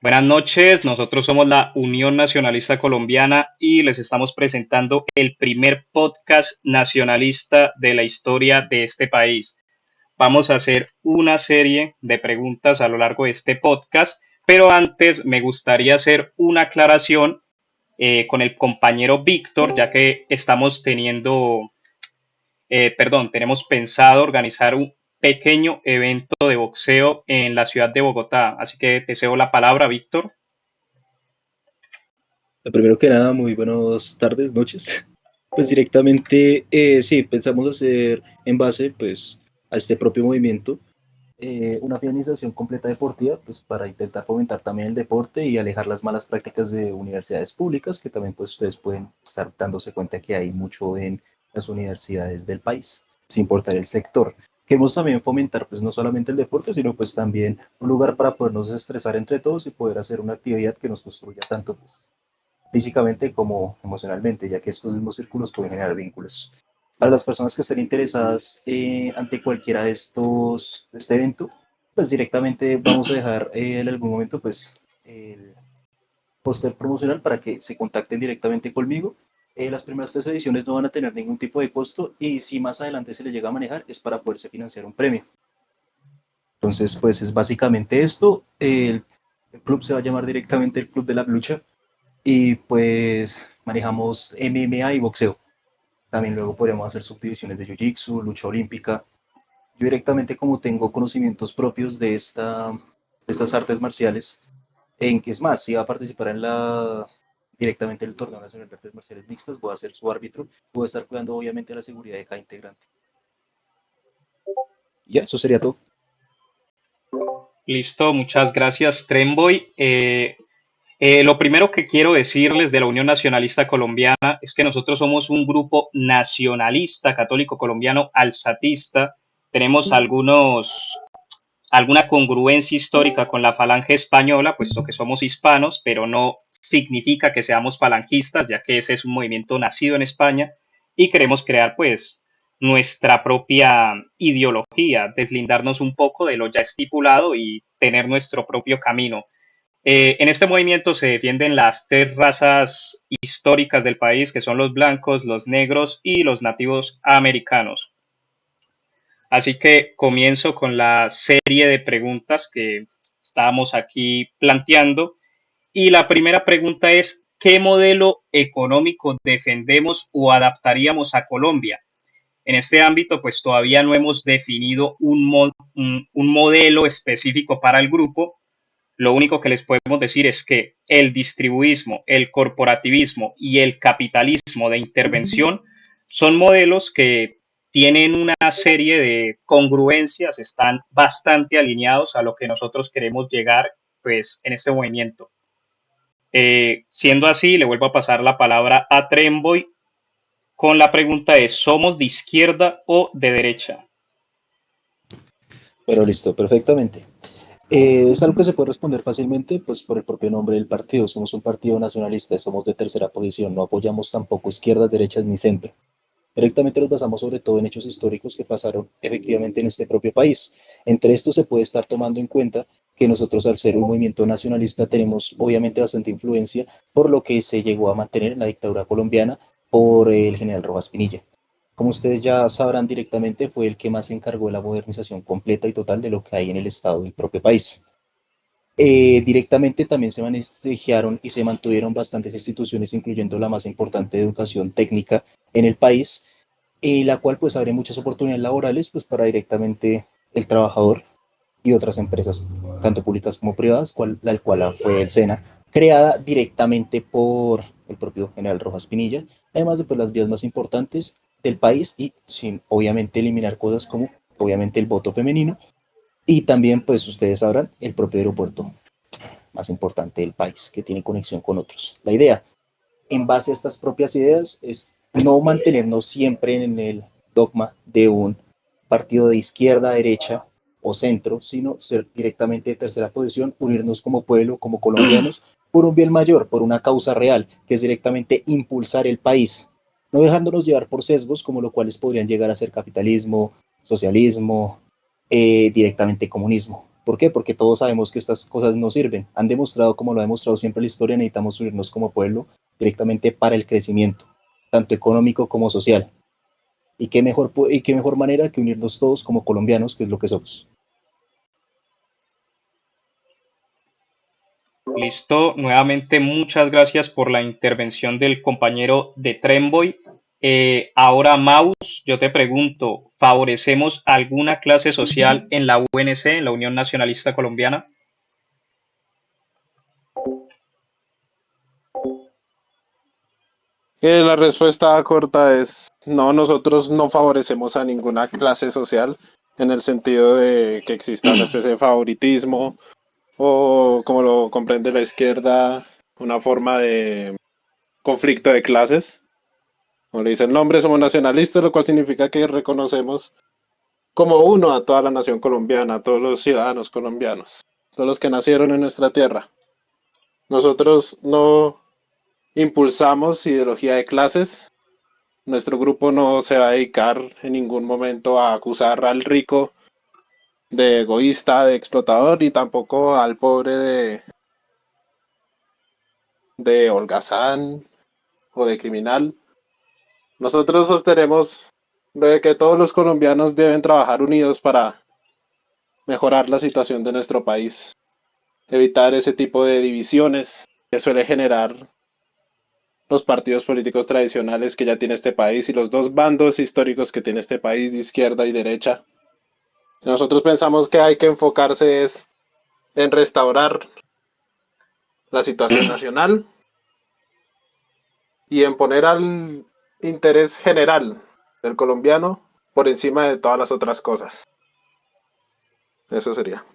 Buenas noches, nosotros somos la Unión Nacionalista Colombiana y les estamos presentando el primer podcast nacionalista de la historia de este país. Vamos a hacer una serie de preguntas a lo largo de este podcast, pero antes me gustaría hacer una aclaración con el compañero Víctor, ya que tenemos pensado organizar un pequeño evento de boxeo en la ciudad de Bogotá. Así que te cedo la palabra, Víctor. Lo primero que nada, muy buenas tardes, noches. Pues directamente, sí, pensamos hacer en base, pues, a este propio movimiento, una finalización completa deportiva, pues, para intentar fomentar también el deporte y alejar las malas prácticas de universidades públicas, que también, pues, ustedes pueden estar dándose cuenta que hay mucho en las universidades del país, sin importar el sector. Queremos también fomentar, pues, no solamente el deporte, sino, pues, también un lugar para podernos estresar entre todos y poder hacer una actividad que nos construya tanto, pues, físicamente como emocionalmente, ya que estos mismos círculos pueden generar vínculos. Para las personas que estén interesadas ante cualquiera de este evento, pues directamente vamos a dejar en algún momento pues el póster promocional para que se contacten directamente conmigo. Las primeras tres ediciones no van a tener ningún tipo de costo y si más adelante se les llega a manejar es para poderse financiar un premio. Entonces, pues es básicamente esto. El club se va a llamar directamente el Club de la Lucha y pues manejamos MMA y boxeo. También luego podríamos hacer subdivisiones de Jiu-Jitsu, lucha olímpica. Yo directamente como tengo conocimientos propios de estas artes marciales, en que es más, si va a participar directamente en el Torneo Nacional de Artes Marciales Mixtas, voy a ser su árbitro, voy a estar cuidando obviamente la seguridad de cada integrante. Y ya, eso sería todo. Listo, muchas gracias, Tremboy. Lo primero que quiero decirles de la Unión Nacionalista Colombiana es que nosotros somos un grupo nacionalista católico colombiano alzatista. Tenemos alguna congruencia histórica con la falange española, puesto que somos hispanos, pero no significa que seamos falangistas, ya que ese es un movimiento nacido en España y queremos crear pues nuestra propia ideología, deslindarnos un poco de lo ya estipulado y tener nuestro propio camino. En este movimiento se defienden las tres razas históricas del país, que son los blancos, los negros y los nativos americanos. Así que comienzo con la serie de preguntas que estábamos aquí planteando. Y la primera pregunta es, ¿qué modelo económico defendemos o adaptaríamos a Colombia? En este ámbito, pues todavía no hemos definido un modelo específico para el grupo. Lo único que les podemos decir es que el distribuismo, el corporativismo y el capitalismo de intervención son modelos que tienen una serie de congruencias, están bastante alineados a lo que nosotros queremos llegar pues en este movimiento. Siendo así, le vuelvo a pasar la palabra a Tremboy con la pregunta es, ¿somos de izquierda o de derecha? Pero listo, perfectamente. Es algo que se puede responder fácilmente, pues por el propio nombre del partido. Somos un partido nacionalista, somos de tercera posición, no apoyamos tampoco izquierdas, derechas ni centro. Directamente nos basamos sobre todo en hechos históricos que pasaron efectivamente en este propio país. Entre estos se puede estar tomando en cuenta que nosotros al ser un movimiento nacionalista tenemos obviamente bastante influencia por lo que se llegó a mantener en la dictadura colombiana por el general Rojas Pinilla. Como ustedes ya sabrán directamente, fue el que más se encargó de la modernización completa y total de lo que hay en el Estado del propio país. Directamente también se manejaron y se mantuvieron bastantes instituciones, incluyendo la más importante de educación técnica en el país, la cual pues abre muchas oportunidades laborales pues para directamente el trabajador y otras empresas, tanto públicas como privadas, la cual fue el SENA, creada directamente por el propio general Rojas Pinilla, además de pues, las vías más importantes del país y sin obviamente eliminar cosas como obviamente el voto femenino y también pues ustedes sabrán el propio aeropuerto más importante del país que tiene conexión con otros. La idea en base a estas propias ideas es no mantenernos siempre en el dogma de un partido de izquierda, derecha o centro, sino ser directamente de tercera posición, unirnos como pueblo, como colombianos, por un bien mayor, por una causa real, que es directamente impulsar el país, no dejándonos llevar por sesgos como los cuales podrían llegar a ser capitalismo, socialismo, directamente comunismo. ¿Por qué? Porque todos sabemos que estas cosas no sirven. Han demostrado, como lo ha demostrado siempre la historia, necesitamos unirnos como pueblo directamente para el crecimiento, tanto económico como social. Y qué mejor manera que unirnos todos como colombianos, que es lo que somos. Listo, nuevamente muchas gracias por la intervención del compañero de Tremboy. Ahora, Maus, yo te pregunto, ¿favorecemos alguna clase social en la UNC, en la Unión Nacionalista Colombiana? La respuesta corta es no, nosotros no favorecemos a ninguna clase social en el sentido de que exista una especie de favoritismo o como lo comprende la izquierda, una forma de conflicto de clases. Como le dice el nombre, somos nacionalistas, lo cual significa que reconocemos como uno a toda la nación colombiana, a todos los ciudadanos colombianos, todos los que nacieron en nuestra tierra. Nosotros no impulsamos ideología de clases. Nuestro grupo no se va a dedicar en ningún momento a acusar al rico de egoísta, de explotador, y tampoco al pobre de holgazán o de criminal. Nosotros sostenemos de que todos los colombianos deben trabajar unidos para mejorar la situación de nuestro país, evitar ese tipo de divisiones que suele generar los partidos políticos tradicionales que ya tiene este país y los dos bandos históricos que tiene este país de izquierda y derecha. Nosotros pensamos que hay que enfocarse es en restaurar la situación nacional y en poner al interés general del colombiano por encima de todas las otras cosas. Eso sería.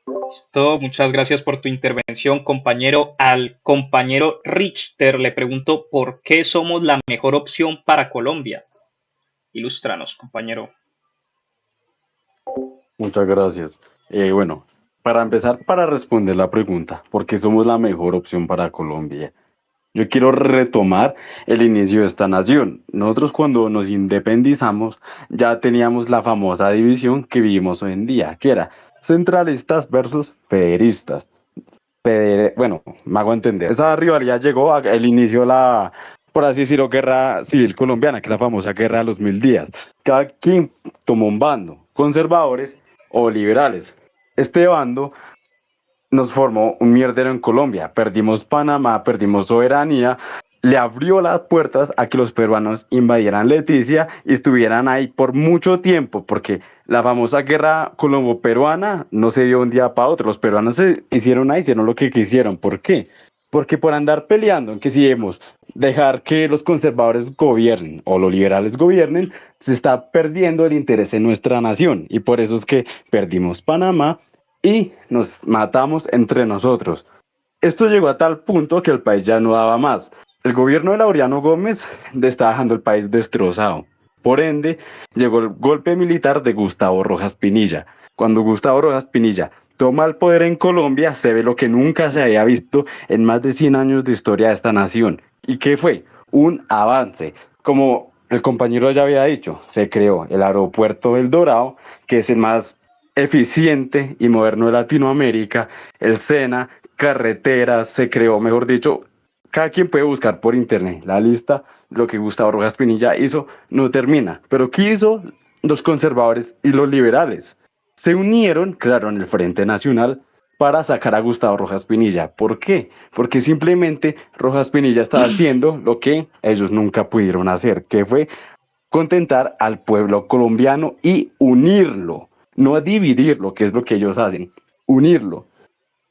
Listo, muchas gracias por tu intervención, compañero. Al compañero Richter le pregunto, ¿por qué somos la mejor opción para Colombia? Ilústranos, compañero. Muchas gracias. Bueno, para empezar, para responder la pregunta, ¿por qué somos la mejor opción para Colombia? Yo quiero retomar el inicio de esta nación. Nosotros cuando nos independizamos ya teníamos la famosa división que vivimos hoy en día, que era centralistas versus federistas. Bueno, me hago entender. Esa rivalidad llegó al inicio de la, por así decirlo, guerra civil colombiana, que es la famosa guerra de los 1000 días. Cada quien tomó un bando, conservadores o liberales. Este bando nos formó un mierdero en Colombia. Perdimos Panamá, perdimos soberanía, le abrió las puertas a que los peruanos invadieran Leticia y estuvieran ahí por mucho tiempo, porque la famosa guerra colombo-peruana no se dio un día para otro. Los peruanos se hicieron ahí, hicieron lo que quisieron. ¿Por qué? Porque por andar peleando en que si debemos dejar que los conservadores gobiernen o los liberales gobiernen, se está perdiendo el interés en nuestra nación. Y por eso es que perdimos Panamá y nos matamos entre nosotros. Esto llegó a tal punto que el país ya no daba más. El gobierno de Laureano Gómez estaba dejando el país destrozado. Por ende, llegó el golpe militar de Gustavo Rojas Pinilla. Cuando Gustavo Rojas Pinilla toma el poder en Colombia, se ve lo que nunca se había visto en más de 100 años de historia de esta nación. ¿Y qué fue? Un avance. Como el compañero ya había dicho, se creó el aeropuerto del Dorado, que es el más eficiente y moderno de Latinoamérica, el SENA, carreteras, se creó, mejor dicho, cada quien puede buscar por internet la lista, lo que Gustavo Rojas Pinilla hizo, no termina. Pero ¿qué hizo los conservadores y los liberales? Se unieron, crearon el Frente Nacional para sacar a Gustavo Rojas Pinilla. ¿Por qué? Porque simplemente Rojas Pinilla estaba haciendo lo que ellos nunca pudieron hacer, que fue contentar al pueblo colombiano y unirlo, no dividirlo, que es lo que ellos hacen, unirlo.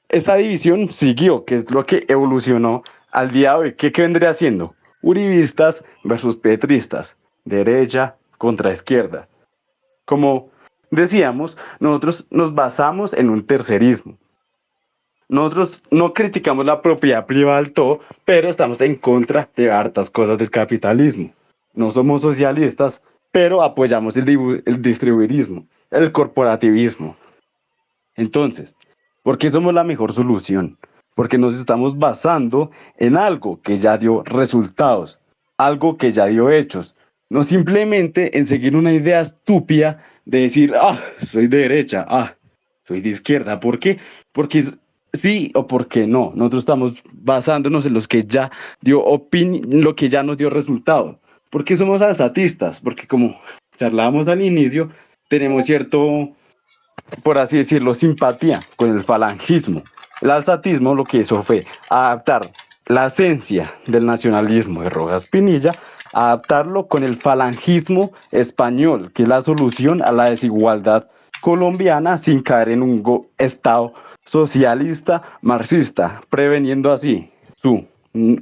Esa división siguió, que es lo que evolucionó al día de hoy. ¿Qué vendría haciendo? Uribistas versus petristas, derecha contra izquierda. Como decíamos, nosotros nos basamos en un tercerismo. Nosotros no criticamos la propiedad privada del todo, pero estamos en contra de hartas cosas del capitalismo. No somos socialistas, pero apoyamos el distribuidismo, el corporativismo. Entonces, ¿por qué somos la mejor solución? Porque nos estamos basando en algo que ya dio resultados, algo que ya dio hechos, no simplemente en seguir una idea estúpida de decir, soy de derecha, soy de izquierda. ¿Por qué? Porque sí o porque no. Nosotros estamos basándonos en los que ya lo que ya nos dio resultado. ¿Por qué somos alzatistas? Porque como charlábamos al inicio, tenemos cierto, por así decirlo, simpatía con el falangismo. El alzatismo lo que hizo fue adaptar la esencia del nacionalismo de Rojas Pinilla, adaptarlo con el falangismo español, que es la solución a la desigualdad colombiana sin caer en un Estado socialista marxista, preveniendo así su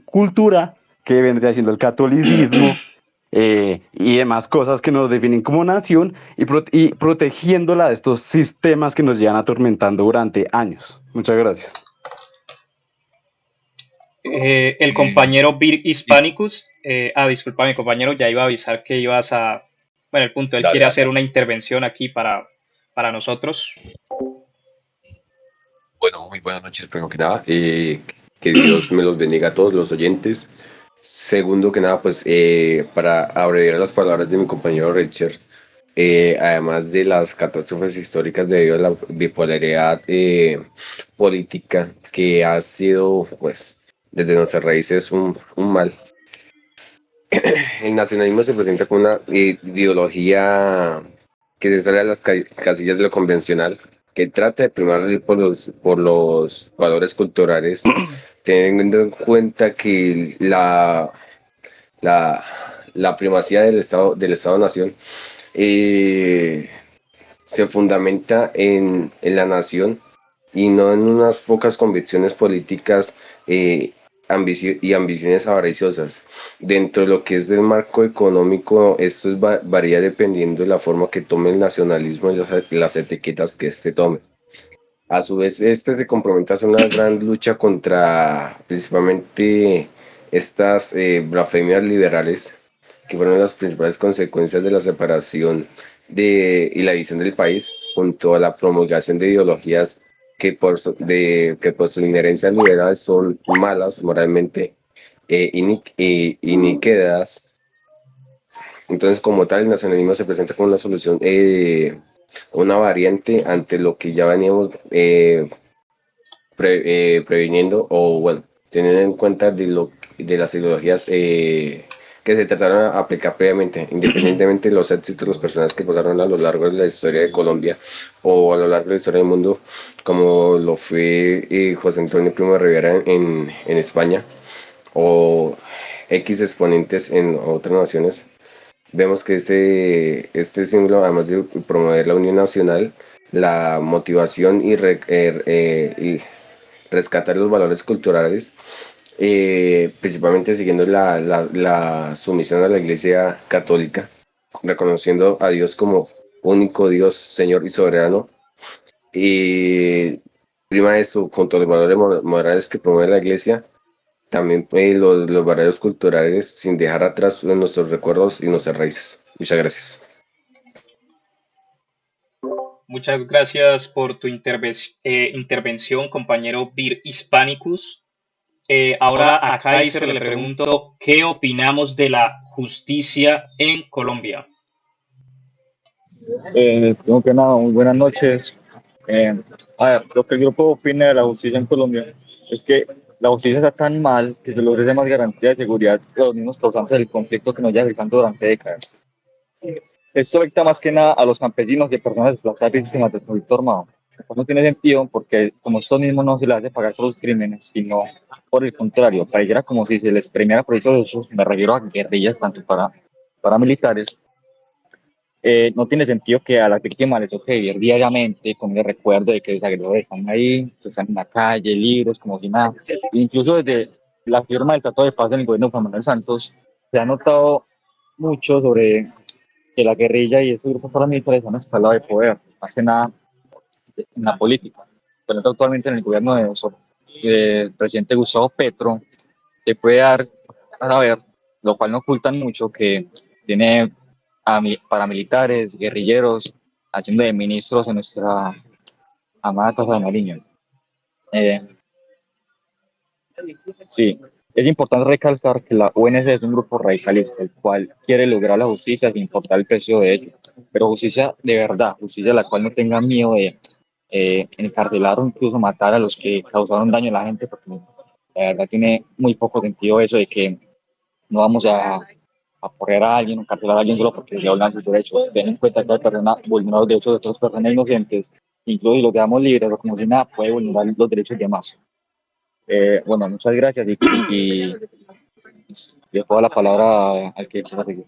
cultura, que vendría siendo el catolicismo, y demás cosas que nos definen como nación y protegiéndola de estos sistemas que nos llevan atormentando durante años. Muchas gracias. El compañero Vir Hispanicus, disculpa, mi compañero, ya iba a avisar que ibas a, bueno, el punto, él quiere hacer una intervención aquí para nosotros. Bueno, muy buenas noches, primero que nada. Que Dios me los bendiga a todos los oyentes. Segundo que nada, pues para abreviar las palabras de mi compañero Richard, además de las catástrofes históricas debido a la bipolaridad política que ha sido, pues, desde nuestras raíces un mal. El nacionalismo se presenta como una ideología que se sale a las casillas de lo convencional, que trata de primar por los valores culturales, teniendo en cuenta que la, la primacía del Estado-Nación se fundamenta en la nación y no en unas pocas convicciones políticas y ambiciones avariciosas. Dentro de lo que es del marco económico, esto varía dependiendo de la forma que tome el nacionalismo y las etiquetas que éste tome. A su vez, este se compromete a hacer una gran lucha contra principalmente estas blasfemias liberales, que fueron las principales consecuencias de la separación y la división del país, junto a la promulgación de ideologías que por su inherencia liberal son malas moralmente iniquidades. Entonces, como tal, el nacionalismo se presenta como una solución, una variante ante lo que ya veníamos previniendo, o bueno, teniendo en cuenta de las ideologías que se trataron de aplicar previamente, independientemente de los éxitos de los personajes que pasaron a lo largo de la historia de Colombia o a lo largo de la historia del mundo, como lo fue José Antonio Primo de Rivera en España, o X exponentes en otras naciones. Vemos que este símbolo, además de promover la unión nacional, la motivación y rescatar los valores culturales, principalmente siguiendo la sumisión a la Iglesia Católica, reconociendo a Dios como único Dios, Señor y soberano, y prima esto junto a los valores morales que promueve la Iglesia, también los valores culturales, sin dejar atrás nuestros recuerdos y nuestras raíces. Muchas gracias. Muchas gracias por tu intervención, compañero Vir Hispanicus. Ahora a Kaiser le pregunto, ¿qué opinamos de la justicia en Colombia? Primero que nada, muy buenas noches. A ver, lo que el grupo opina de la justicia en Colombia es que la justicia está tan mal que se le ofrece más garantía de seguridad que los mismos causantes del conflicto que nos lleva afectando durante décadas. Esto afecta más que nada a los campesinos y a personas desplazadas víctimas del conflicto armado. Pues no tiene sentido porque como estos mismos no se les hace pagar por sus crímenes, sino por el contrario, pareciera como si se les premiara por hechos, me refiero a guerrillas tanto para paramilitares. No tiene sentido que a las víctimas les toque vivir diariamente con el recuerdo de que los agresores están ahí, que están en la calle, libres, como si nada. Incluso desde la firma del Tratado de Paz del gobierno de Juan Manuel Santos, se ha notado mucho sobre que la guerrilla y esos grupos paramilitares han escalado de poder, más que nada en la política. Por ejemplo, actualmente en el gobierno del presidente Gustavo Petro, se puede dar a ver, lo cual no ocultan mucho, que tiene paramilitares, guerrilleros, haciendo de ministros en nuestra amada Casa de Nariño. Sí, es importante recalcar que la UNC es un grupo radicalista, el cual quiere lograr la justicia sin importar el precio de ello, pero justicia de verdad, justicia la cual no tenga miedo de encarcelar o incluso matar a los que causaron daño a la gente, porque la verdad tiene muy poco sentido eso de que no vamos a poner a alguien, encarcelar a alguien solo porque le violan sus derechos. Ten en cuenta que hay personas vulnerando los derechos de otras personas inocentes, incluso si los dejamos libres o como si nada, puede vulnerar los derechos de más. Bueno, muchas gracias y dejo la palabra al que quiera seguir.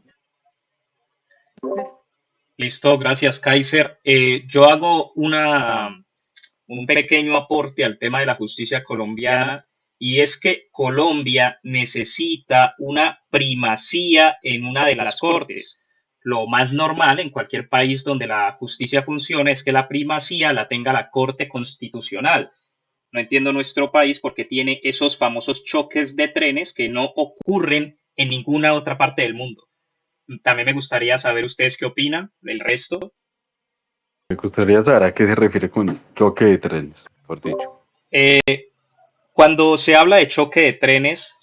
Listo, gracias, Kaiser. Yo hago un pequeño aporte al tema de la justicia colombiana y es que Colombia necesita una primacía en una de las cortes. Lo más normal en cualquier país donde la justicia funcione es que la primacía la tenga la Corte Constitucional. No entiendo nuestro país porque tiene esos famosos choques de trenes que no ocurren en ninguna otra parte del mundo. También me gustaría saber ustedes qué opinan del resto. Me gustaría saber a qué se refiere con choque de trenes, por dicho. Cuando se habla de choque de trenes,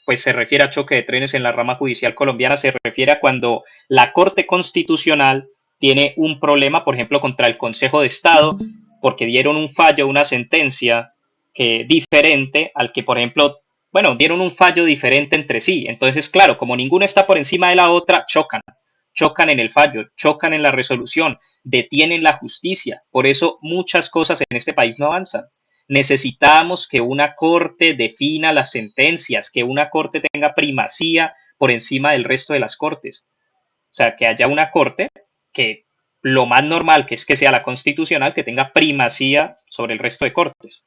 pues se refiere a choque de trenes en la rama judicial colombiana, se refiere a cuando la Corte Constitucional tiene un problema, por ejemplo, contra el Consejo de Estado, porque dieron un fallo, una sentencia diferente al que, por ejemplo, bueno, dieron un fallo diferente entre sí. Entonces, claro, como ninguna está por encima de la otra, chocan en el fallo, chocan en la resolución, detienen la justicia. Por eso muchas cosas en este país no avanzan. Necesitamos que una corte defina las sentencias, que una corte tenga primacía por encima del resto de las cortes. O sea, que haya una corte que lo más normal que es que sea la constitucional, que tenga primacía sobre el resto de cortes.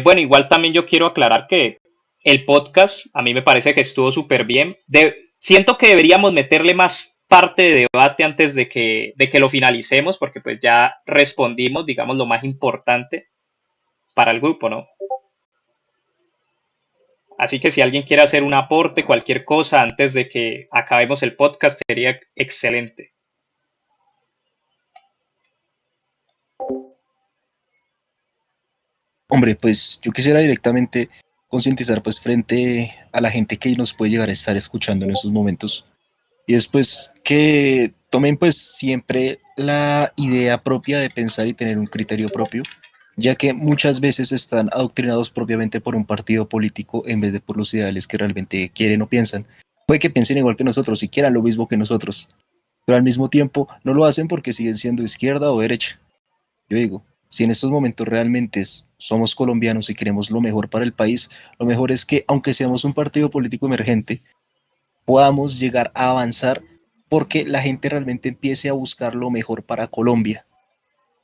Bueno, igual también yo quiero aclarar que el podcast a mí me parece que estuvo súper bien. Siento que deberíamos meterle más parte de debate antes de que lo finalicemos, porque pues ya respondimos, digamos, lo más importante para el grupo, ¿no? Así que si alguien quiere hacer un aporte, cualquier cosa antes de que acabemos el podcast, sería excelente. Hombre, pues yo quisiera directamente concientizar pues frente a la gente que nos puede llegar a estar escuchando en estos momentos. Y después que tomen pues siempre la idea propia de pensar y tener un criterio propio, ya que muchas veces están adoctrinados propiamente por un partido político en vez de por los ideales que realmente quieren o piensan. Puede que piensen igual que nosotros y quieran lo mismo que nosotros, pero al mismo tiempo no lo hacen porque siguen siendo izquierda o derecha. Yo digo, si en estos momentos realmente somos colombianos y queremos lo mejor para el país, lo mejor es que, aunque seamos un partido político emergente, podamos llegar a avanzar porque la gente realmente empiece a buscar lo mejor para Colombia.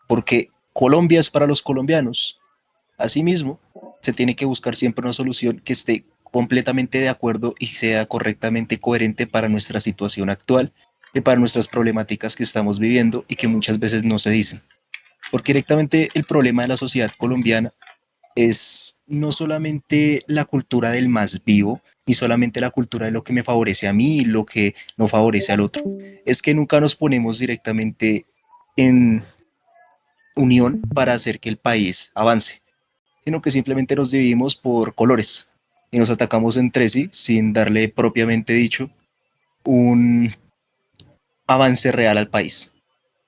Porque Colombia es para los colombianos. Asimismo, se tiene que buscar siempre una solución que esté completamente de acuerdo y sea correctamente coherente para nuestra situación actual y para nuestras problemáticas que estamos viviendo y que muchas veces no se dicen. Porque directamente el problema de la sociedad colombiana es no solamente la cultura del más vivo, ni solamente la cultura de lo que me favorece a mí y lo que no favorece al otro. Es que nunca nos ponemos directamente en unión para hacer que el país avance, sino que simplemente nos dividimos por colores y nos atacamos entre sí sin darle propiamente dicho un avance real al país.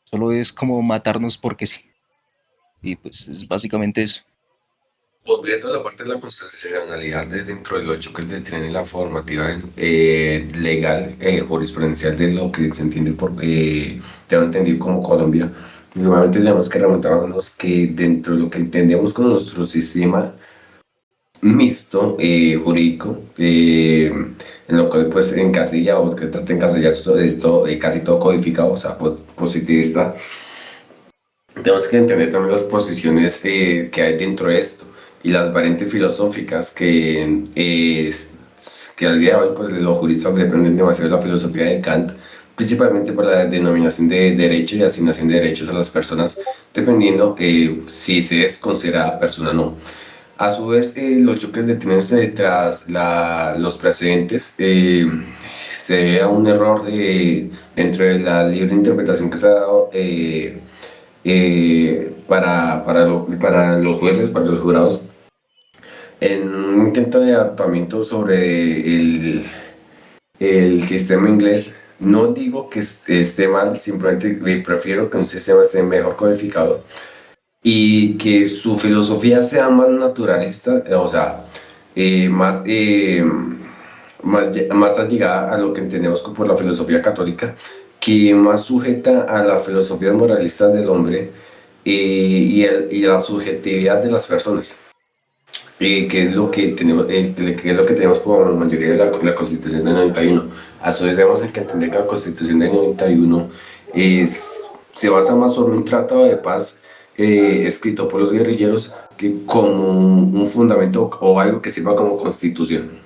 Solo es como matarnos porque sí. Y pues es básicamente eso. Volviendo a la parte de la constitucionalidad dentro de los choques de tren y la formativa legal, jurisprudencial de lo que se entiende tengo entendido como Colombia, nuevamente tenemos que remontarnos que dentro de lo que entendemos como nuestro sistema mixto jurídico, en lo cual pues encasilla o que trata de encasillar casi todo codificado, o sea, positivista. Tenemos que entender también las posiciones que hay dentro de esto y las variantes filosóficas que al día de hoy pues, los juristas dependen demasiado de la filosofía de Kant, principalmente por la denominación de derecho y asignación de derechos a las personas, dependiendo si se es considerada persona o no. A su vez, los choques de trenes tras los precedentes sería un error dentro de la libre interpretación que se ha dado para los jueces, para los jurados, en un intento de adaptamiento sobre el sistema inglés No digo que esté mal, simplemente prefiero que un sistema esté mejor codificado y que su filosofía sea más naturalista, o sea, más, más allegada a lo que entendemos por la filosofía católica, que más sujeta a las filosofías moralistas del hombre y a la subjetividad de las personas, que es lo que tenemos, que es lo que tenemos como mayoría de la Constitución del 91. A su vez, debemos que entender que la Constitución del 91 se basa más sobre un tratado de paz escrito por los guerrilleros que como un fundamento o algo que sirva como constitución.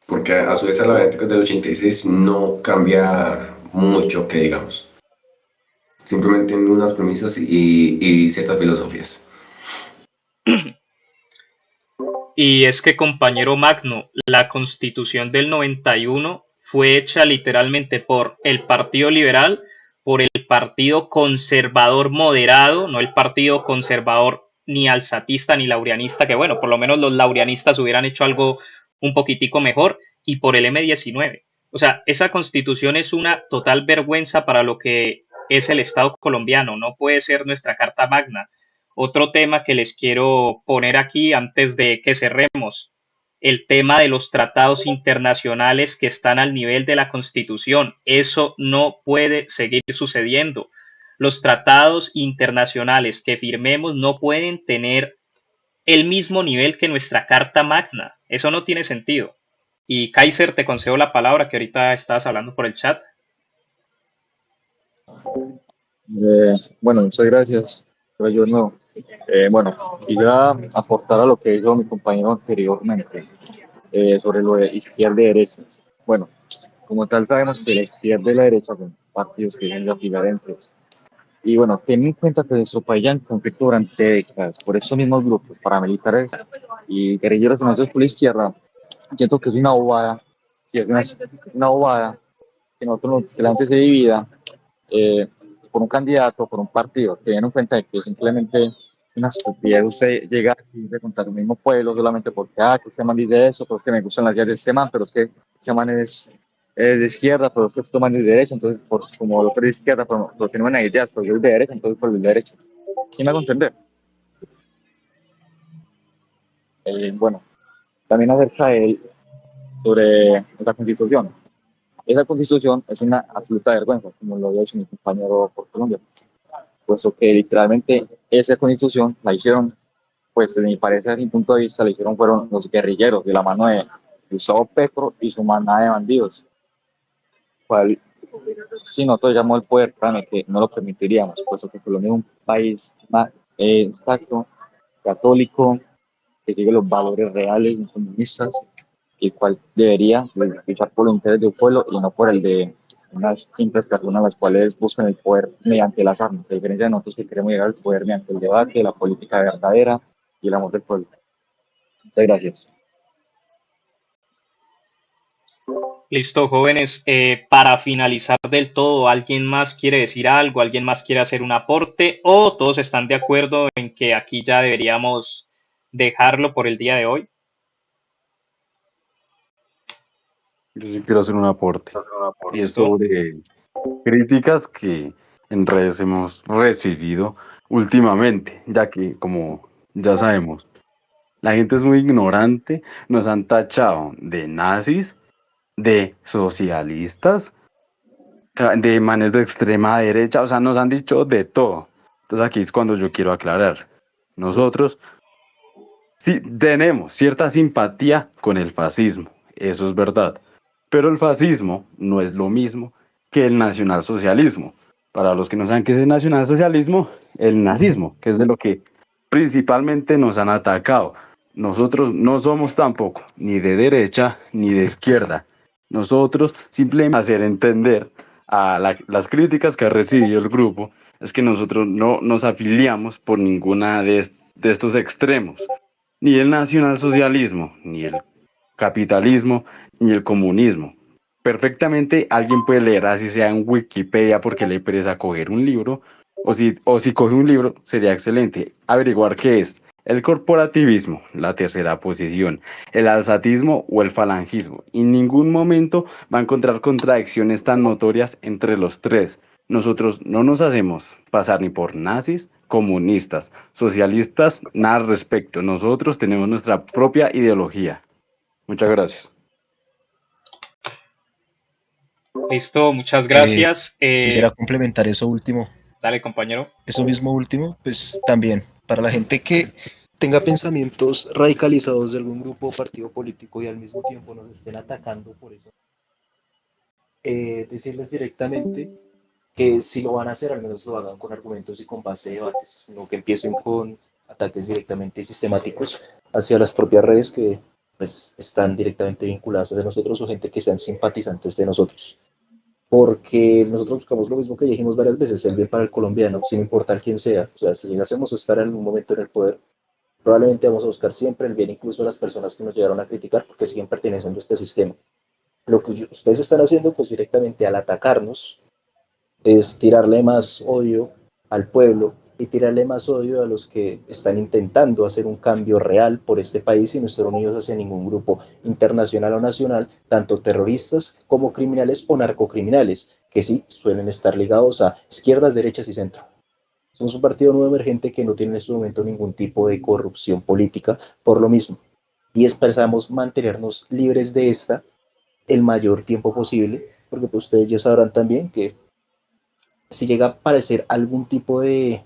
Porque a su vez a la Atlético del 86 no cambia mucho, que digamos. Simplemente en unas premisas y ciertas filosofías. Y es que, compañero Magno, la Constitución del 91 fue hecha literalmente por el Partido Liberal, por el Partido Conservador Moderado, no el Partido Conservador ni alzatista ni laureanista, que bueno, por lo menos los laureanistas hubieran hecho algo un poquitico mejor, y por el M19. O sea, esa Constitución es una total vergüenza para lo que es el Estado colombiano, no puede ser nuestra Carta Magna. Otro tema que les quiero poner aquí antes de que cerremos, el tema de los tratados internacionales que están al nivel de la Constitución. Eso no puede seguir sucediendo. Los tratados internacionales que firmemos no pueden tener el mismo nivel que nuestra Carta Magna. Eso no tiene sentido. Y Kaiser, te concedo la palabra que ahorita estabas hablando por el chat. Bueno, muchas gracias. Pero yo no. Bueno, quisiera aportar a lo que dijo mi compañero anteriormente sobre lo de izquierda y derecha. Bueno, como tal sabemos que la izquierda y la derecha son partidos que vienen de diferentes. Y bueno, ten en cuenta que nuestro país ya en conflicto durante décadas por estos mismos grupos paramilitares y guerrilleros unidos por la izquierda. Siento que es una bobada, sí, es una bobada que que la gente se divida por un candidato, por un partido, teniendo en cuenta de que simplemente una estupidez usted llega aquí de contar el mismo pueblo solamente porque, que este man dice eso, pero es que me gustan las ideas de este man, pero es que este man es de izquierda, pero es que este man es de derecha, entonces como lo que es de izquierda, pero tiene buenas ideas, pero yo es de derecha, entonces por el de derecha. ¿Sí me hago entender? Bueno, también acerca de sobre la constitución. Esa constitución es una absoluta vergüenza, como lo había dicho mi compañero por Colombia, puesto que literalmente esa constitución la hicieron, pues desde mi parecer, desde mi punto de vista, la hicieron fueron los guerrilleros de la mano de Gustavo Petro y su manada de bandidos, cual si nosotros llamamos el poder, créanme que no lo permitiríamos, puesto que Colombia es un país más exacto, católico, que sigue los valores reales y comunistas, el cual debería luchar por los intereses del pueblo y no por el de unas simples personas las cuales buscan el poder mediante las armas, a diferencia de nosotros que queremos llegar al poder mediante el debate, la política verdadera y el amor del pueblo. Muchas gracias. Listo, jóvenes. Para finalizar del todo, ¿alguien más quiere decir algo? ¿Alguien más quiere hacer un aporte? ¿O todos están de acuerdo en que aquí ya deberíamos dejarlo por el día de hoy? Yo sí quiero hacer un aporte. Y es ¿Listo? sobre críticas que en redes hemos recibido últimamente, ya que, como ya sabemos, la gente es muy ignorante, nos han tachado de nazis, de socialistas, de manes de extrema derecha, o sea, nos han dicho de todo. Entonces aquí es cuando yo quiero aclarar. Nosotros sí tenemos cierta simpatía con el fascismo, eso es verdad, pero el fascismo no es lo mismo que el nacionalsocialismo. Para los que no saben qué es el nacionalsocialismo, el nazismo, que es de lo que principalmente nos han atacado. Nosotros no somos tampoco ni de derecha ni de izquierda. Nosotros simplemente hacer entender a las críticas que ha recibido el grupo es que nosotros no nos afiliamos por ninguna de estos extremos, ni el nacionalsocialismo, ni el capitalismo, ni el comunismo. Perfectamente alguien puede leer así sea en Wikipedia porque le pereza coger un libro, o si coge un libro sería excelente averiguar qué es El corporativismo, la tercera posición, el alzatismo o el falangismo. En ningún momento va a encontrar contradicciones tan notorias entre los tres. Nosotros no nos hacemos pasar ni por nazis, comunistas, socialistas, nada al respecto. Nosotros tenemos nuestra propia ideología. Muchas gracias. Listo, muchas Eh, gracias. Quisiera complementar eso último. Dale, compañero. Eso mismo último, pues también, para la gente que tenga pensamientos radicalizados de algún grupo o partido político y al mismo tiempo nos estén atacando por eso, decirles directamente que si lo van a hacer, al menos lo hagan con argumentos y con base de debates, no que empiecen con ataques directamente sistemáticos hacia las propias redes que pues, están directamente vinculadas a nosotros o gente que sean simpatizantes de nosotros. Porque nosotros buscamos lo mismo que ya dijimos varias veces, el bien para el colombiano, sin importar quién sea. O sea, si llegásemos a estar en algún momento en el poder, probablemente vamos a buscar siempre el bien incluso de las personas que nos llegaron a criticar porque siguen perteneciendo a este sistema. Lo que ustedes están haciendo, pues directamente al atacarnos, es tirarle más odio al pueblo y tirarle más odio a los que están intentando hacer un cambio real por este país y no estar unidos hacia ningún grupo internacional o nacional, tanto terroristas como criminales o narcocriminales, que sí suelen estar ligados a izquierdas, derechas y centro. Somos un partido nuevo emergente que no tiene en este momento ningún tipo de corrupción política por lo mismo. Y esperamos mantenernos libres de esta el mayor tiempo posible, porque pues, ustedes ya sabrán también que si llega a aparecer algún tipo de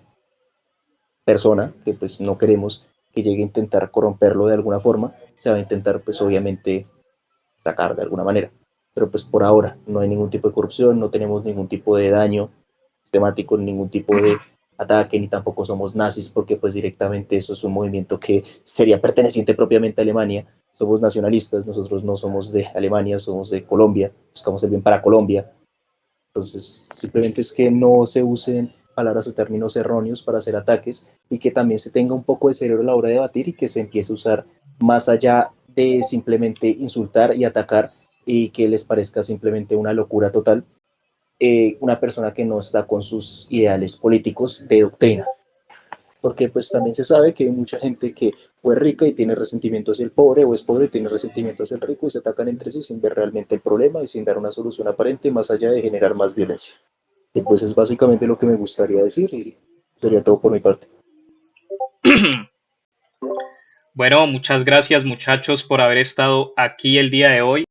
persona que pues no queremos que llegue a intentar corromperlo de alguna forma, se va a intentar pues obviamente sacar de alguna manera. Pero pues por ahora no hay ningún tipo de corrupción, no tenemos ningún tipo de daño sistemático, ningún tipo de ataque, ni tampoco somos nazis, porque pues directamente eso es un movimiento que sería perteneciente propiamente a Alemania. Somos nacionalistas, nosotros no somos de Alemania, somos de Colombia, buscamos el bien para Colombia. Entonces, simplemente es que no se usen palabras o términos erróneos para hacer ataques y que también se tenga un poco de cerebro a la hora de debatir y que se empiece a usar más allá de simplemente insultar y atacar y que les parezca simplemente una locura total, una persona que no está con sus ideales políticos de doctrina. Porque pues también se sabe que hay mucha gente que fue rica y tiene resentimiento hacia el pobre, o es pobre y tiene resentimiento hacia el rico y se atacan entre sí sin ver realmente el problema y sin dar una solución aparente más allá de generar más violencia. Y pues es básicamente lo que me gustaría decir y sería todo por mi parte. Bueno, muchas gracias muchachos por haber estado aquí el día de hoy.